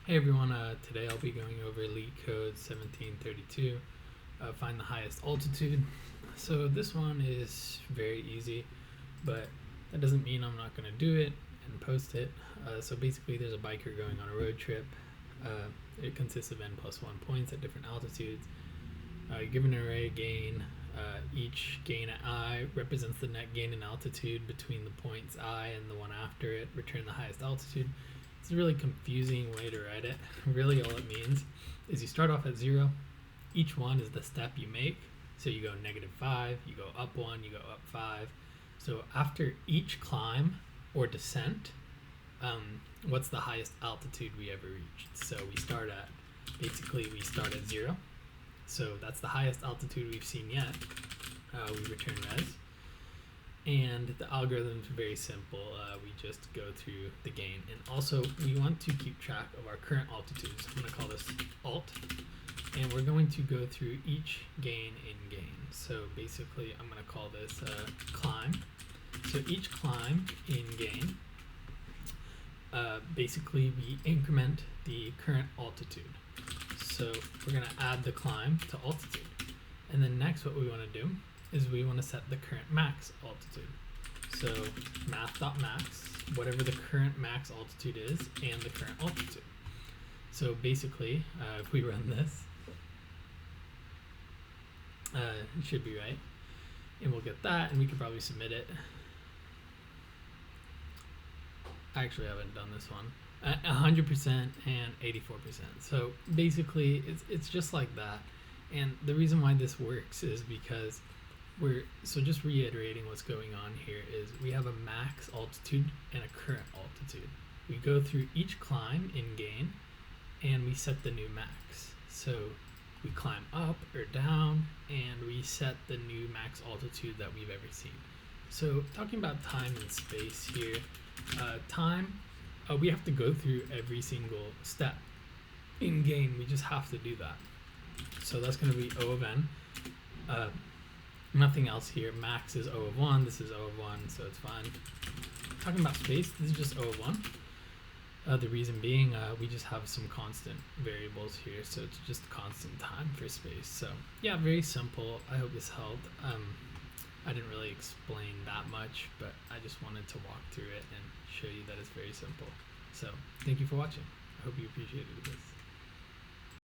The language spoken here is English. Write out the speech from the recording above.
Hey everyone, today I'll be going over Leetcode 1732, find the highest altitude. So this one is very easy, but that doesn't mean I'm not going to do it and post it. So basically there's a biker going on a road trip. It consists of n plus 1 points at different altitudes. Given an array gain, each gain at I represents the net gain in altitude between the points I and the one after it. Return the highest altitude. It's a really confusing way to write it. Really all it means is you start off at 0. Each one is the step you make. So you go -5, you go up 1, you go up 5. So after each climb or descent, what's the highest altitude we ever reached? So we start at 0. So that's the highest altitude we've seen yet. We return res. And the algorithm is very simple. We just go through the gain. And also, we want to keep track of our current altitudes. I'm going to call this alt. And we're going to go through each gain in gain. So basically, I'm going to call this climb. So each climb in gain, basically we increment the current altitude. So we're going to add the climb to altitude. And then next what we want to do is we want to set the current max altitude. So math.max, whatever the current max altitude is, and the current altitude. So basically, if we run this, it should be right. And we'll get that, and we can probably submit it. I actually haven't done this one. 100% and 84%. So basically, it's just like that. And the reason why this works is because so just reiterating what's going on here is we have a max altitude and a current altitude. We go through each climb in gain and we set the new max. So we climb up or down and we set the new max altitude that we've ever seen. So talking about time and space here, time, we have to go through every single step. In gain, we just have to do that. So that's going to be O of n. Nothing else here. Max is O of 1. This is O of 1, so it's fine. Talking about space, this is just O of 1. The reason being, we just have some constant variables here, so it's just constant time for space. So yeah, very simple. I hope this helped. I didn't really explain that much, but I just wanted to walk through it and show you that it's very simple. So thank you for watching. I hope you appreciated this.